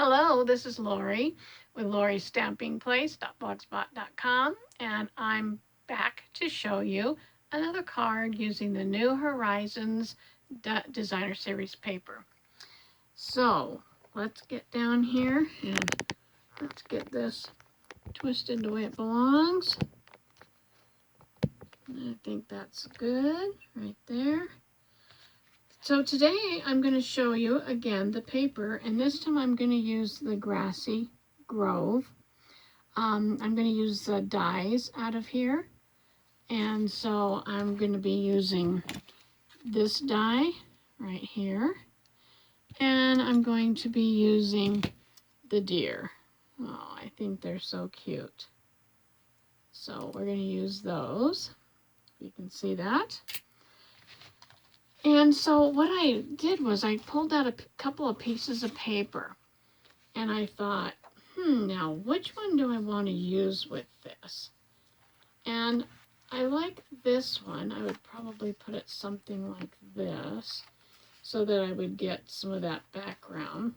Hello, this is Lori with Lori's Stamping Place.blogspot.com, and I'm back to show you another card using the New Horizons Designer Series paper. So let's get down here and let's get this twisted the way it belongs. I think that's good right there. So today I'm going to show you again the paper, and this time I'm going to use the Grassy Grove. I'm going to use the dies out of here, and so I'm going to be using this die right here, and I'm going to be using the deer. Oh, I think they're so cute. So we're going to use those. You can see that. And so what I did was I pulled out a couple of pieces of paper, and I thought, now which one do I want to use with this? And I like this one. I would probably put it something like this so that I would get some of that background.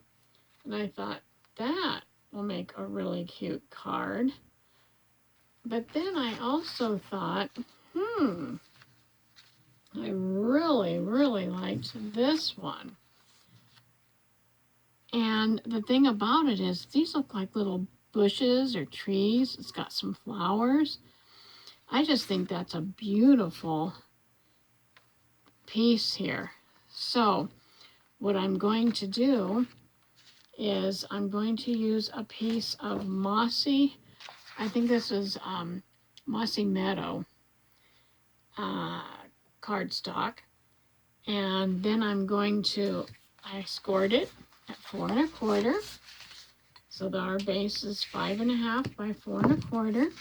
And I thought that will make a really cute card. But then I also thought, I really liked this one. And the thing about it is these look like little bushes or trees. It's got some flowers. I just think that's a beautiful piece here. So what I'm going to do is I'm going to use a piece of mossy, I think this is Mossy Meadow cardstock. And then I'm going to, I scored it at 4 1/4. So that our base is 5 1/2 by 4 1/4.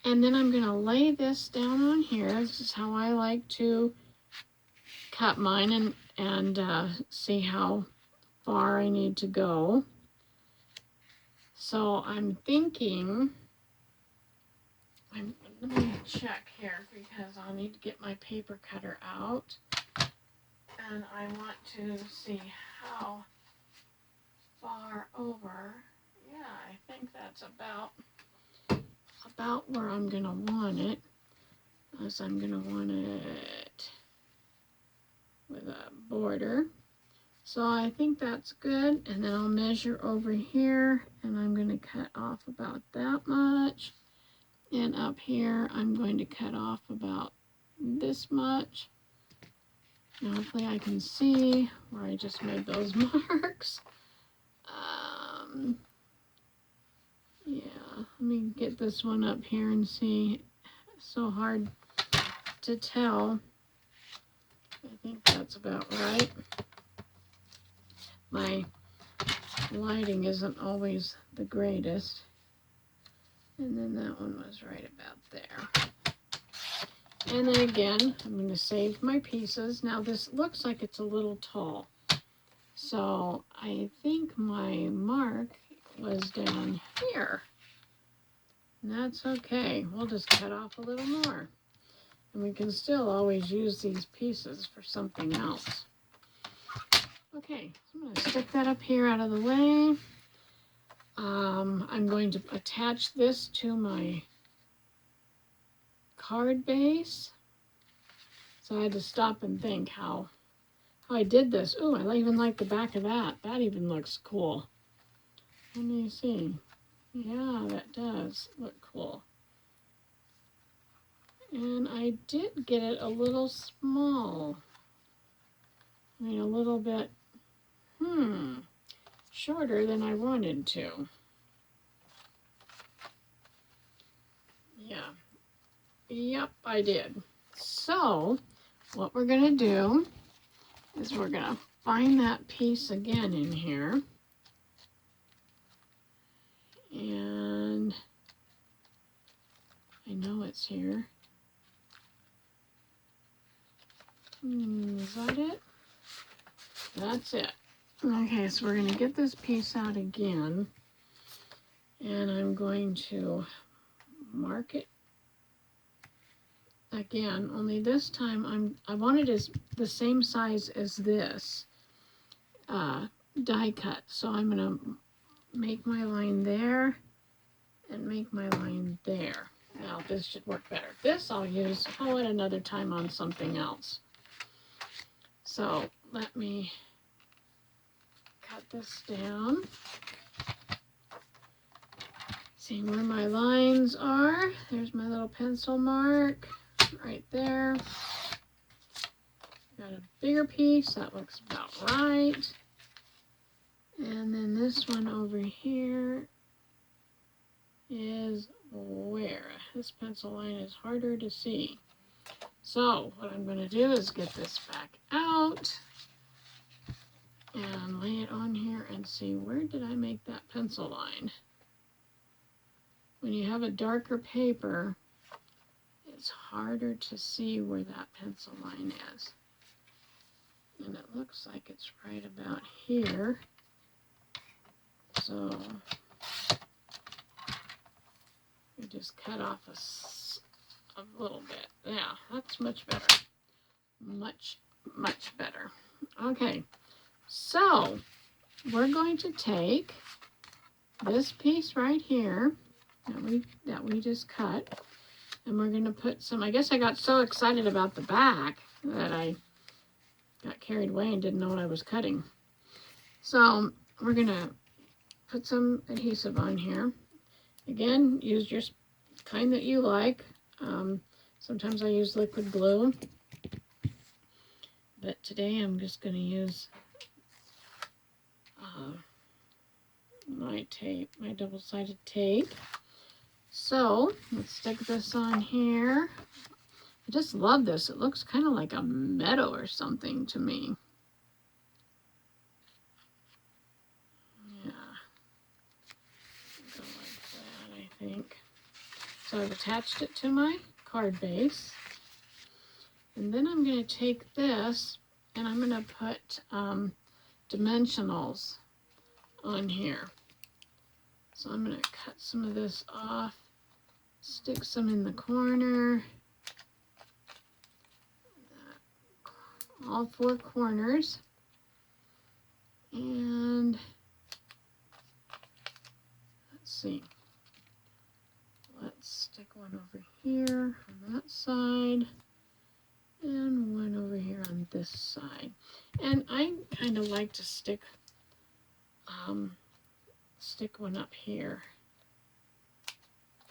And then I'm going to lay this down on here. This is how I like to cut mine and see how far I need to go. So I'm thinking, let me check here because I'll need to get my paper cutter out. And I want to see how far over. Yeah, I think that's about where I'm going to want it. As I'm going to want it with a border. So I think that's good. And then I'll measure over here, and I'm going to cut off about that much. And up here, I'm going to cut off about this much. Now, hopefully I can see where I just made those marks. Yeah, let me get this one up here and see. It's so hard to tell. I think that's about right. My lighting isn't always the greatest. And then that one was right about there. And then again, I'm going to save my pieces. Now this looks like it's a little tall. So I think my mark was down here. And that's okay. We'll just cut off a little more. And we can still always use these pieces for something else. Okay, so I'm going to stick that up here out of the way. I'm going to attach this to my card base. So I had to stop and think how I did this. Ooh, I even like the back of that. That even looks cool. Let me see. Yeah, that does look cool. And I did get it a little small. I mean, a little bit, shorter than I wanted to. Yeah. Yep, I did. So, what we're going to do is we're going to find that piece again in here. And I know it's here. Is that it? That's it. Okay, so we're going to get this piece out again. And I'm going to mark it again, only this time I want it as the same size as this die cut. So I'm going to make my line there and make my line there. Now this should work better. This I'll use at another time on something else. So let me cut this down. See where my lines are. There's my little pencil mark right there. Got a bigger piece, that looks about right. And then this one over here is where? This pencil line is harder to see. So what I'm going to do is get this back out and lay it on here and see, where did I make that pencil line? When you have a darker paper, it's harder to see where that pencil line is. And it looks like it's right about here. So we just cut off a little bit. Yeah, that's much better. Much better. Okay, so we're going to take this piece right here that we just cut, and we're going to put some, I guess I got so excited about the back that I got carried away and didn't know what I was cutting. So we're going to put some adhesive on here. Again, use your kind that you like. Sometimes I use liquid glue, but today I'm just going to use my tape, my double-sided tape. So let's stick this on here. I just love this. It looks kind of like a meadow or something to me. Yeah, go like that, I think. So I've attached it to my card base. And then I'm going to take this and I'm going to put dimensionals on here. So I'm going to cut some of this off, stick some in the corner, all four corners, and let's see, let's stick one over here on that side and one over here on this side. And I kind of like to stick one up here,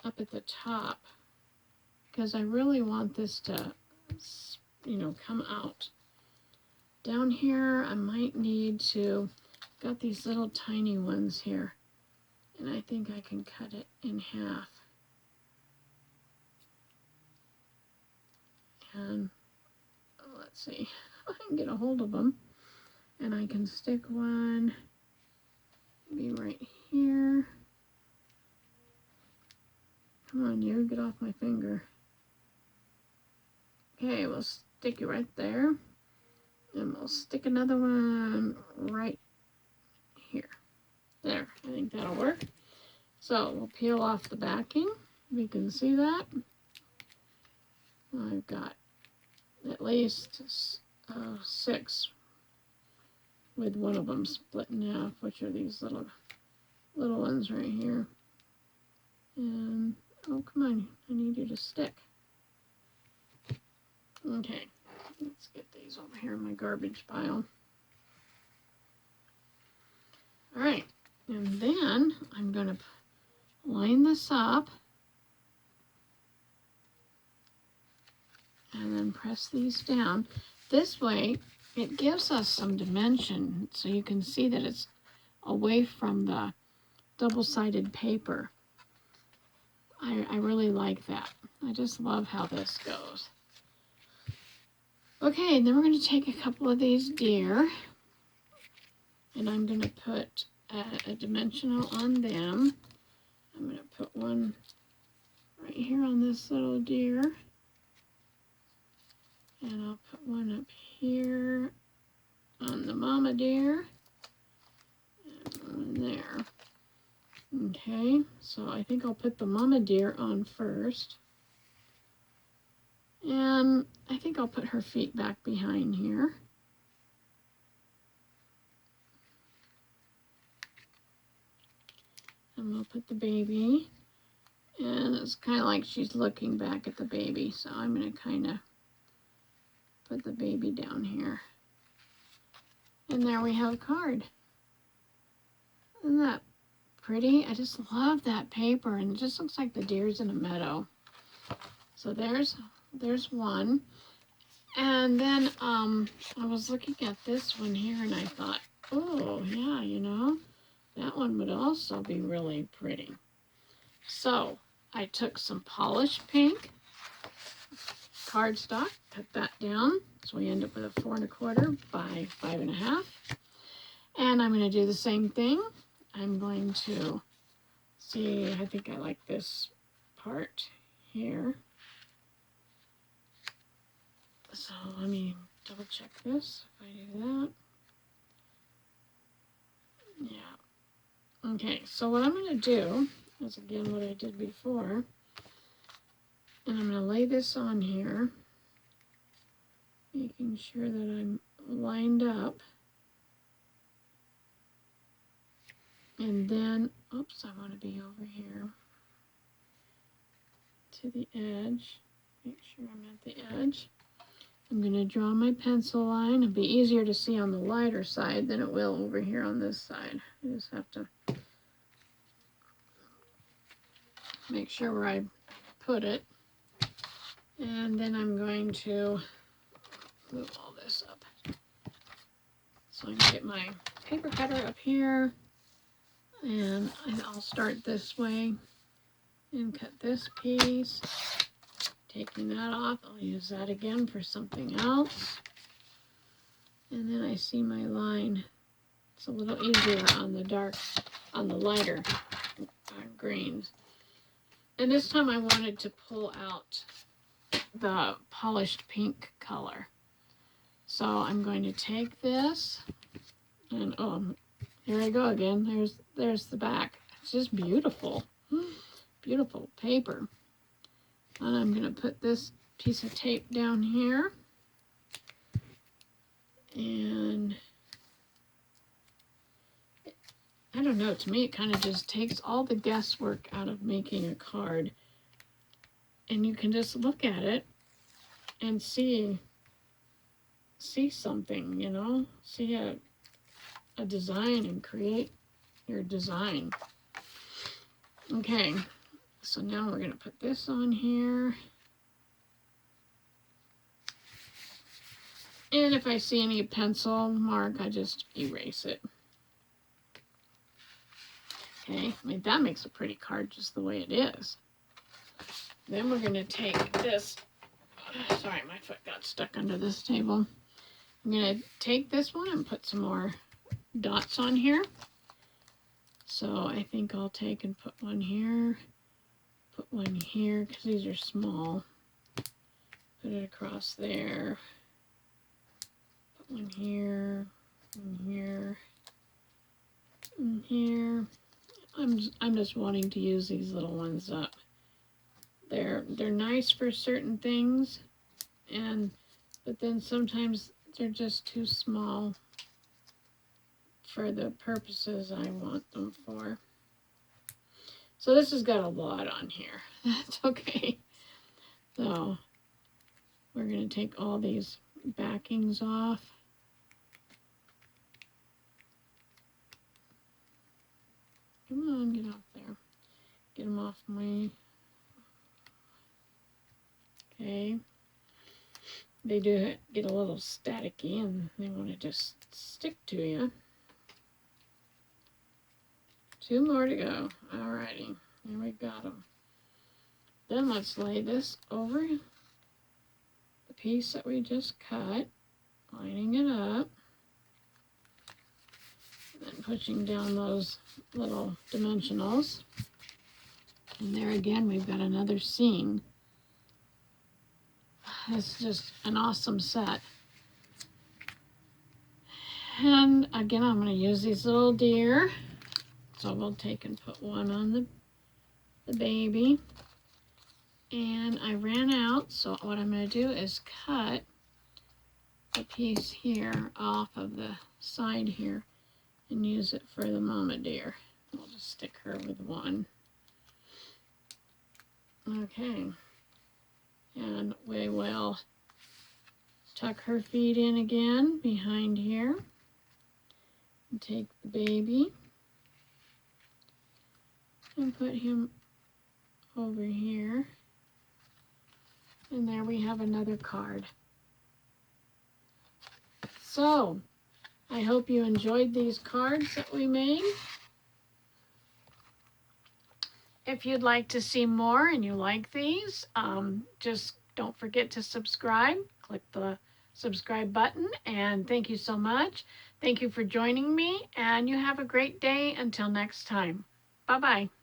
up at the top, because I really want this to, come out. Down here, I might need to, got these little tiny ones here, and I think I can cut it in half. And let's see if I can get a hold of them, and I can stick one maybe right here. Come on, you, get off my finger. Okay, we'll stick you right there. And we'll stick another one right here. There, I think that'll work. So we'll peel off the backing. We can see that. I've got at least 6 with one of them split in half, which are these little ones right here. And, oh, come on, I need you to stick. Okay, let's get these over here in my garbage pile. All right, and then I'm going to line this up and then press these down. This way, it gives us some dimension so you can see that it's away from the double-sided paper. I really like that. I just love how this goes. Okay, and then we're going to take a couple of these deer, and I'm going to put a dimensional on them. I'm going to put one right here on this little deer, and I'll put one up here on the mama deer, and one there. Okay, so I think I'll put the mama deer on first. And I think I'll put her feet back behind here. And we'll put the baby. And it's kind of like she's looking back at the baby. So I'm going to kind of put the baby down here. And there we have a card. Isn't that pretty? I just love that paper. And it just looks like the deer's in a meadow. So there's one. And then I was looking at this one here and I thought, oh yeah, you know, that one would also be really pretty. So I took some polished pink cardstock, cut that down. So we end up with a 4 1/4 by 5 1/2. And I'm going to do the same thing. I'm going to see, I think I like this part here. So let me double check this if I do that. Yeah. Okay, so what I'm going to do is again what I did before. And I'm going to lay this on here, making sure that I'm lined up. And then, oops, I want to be over here to the edge. Make sure I'm at the edge. I'm going to draw my pencil line. It'll be easier to see on the lighter side than it will over here on this side. I just have to make sure where I put it. And then I'm going to move all this up. So I can get my paper cutter up here. And I'll start this way and cut this piece. Taking that off, I'll use that again for something else. And then I see my line. It's a little easier on the lighter greens. And this time I wanted to pull out the polished pink color. So I'm going to take this and here I go again. There's the back. It's just beautiful. Beautiful paper. And I'm going to put this piece of tape down here. And I don't know, to me it kind of just takes all the guesswork out of making a card. And you can just look at it and see something, you know, see a design and create your design. Okay, so now we're going to put this on here. And if I see any pencil mark, I just erase it. Okay, I mean, that makes a pretty card just the way it is. Then we're going to take this, sorry, my foot got stuck under this table. I'm going to take this one and put some more dots on here. So I think I'll take and put one here, put one here, because these are small. Put it across there. Put one here, and here, and here. I'm just wanting to use these little ones up. They're nice for certain things, but then sometimes they're just too small for the purposes I want them for. So this has got a lot on here. That's okay. So we're going to take all these backings off. Come on, get off there. Get them off my... Okay. They do get a little staticky and they want to just stick to you. 2 more to go. Alrighty, here we got them. Then let's lay this over the piece that we just cut, lining it up, and then pushing down those little dimensionals. And there again, we've got another scene. It's just an awesome set. And again, I'm going to use these little deer. So we'll take and put one on the baby. And I ran out, so what I'm going to do is cut a piece here off of the side here and use it for the mama deer. We'll just stick her with one. Okay. And we will tuck her feet in again behind here. And take the baby and put him over here. And there we have another card. So, I hope you enjoyed these cards that we made. If you'd like to see more and you like these, just don't forget to subscribe. Click the subscribe button, and thank you so much. Thank you for joining me, and you have a great day until next time. Bye-bye.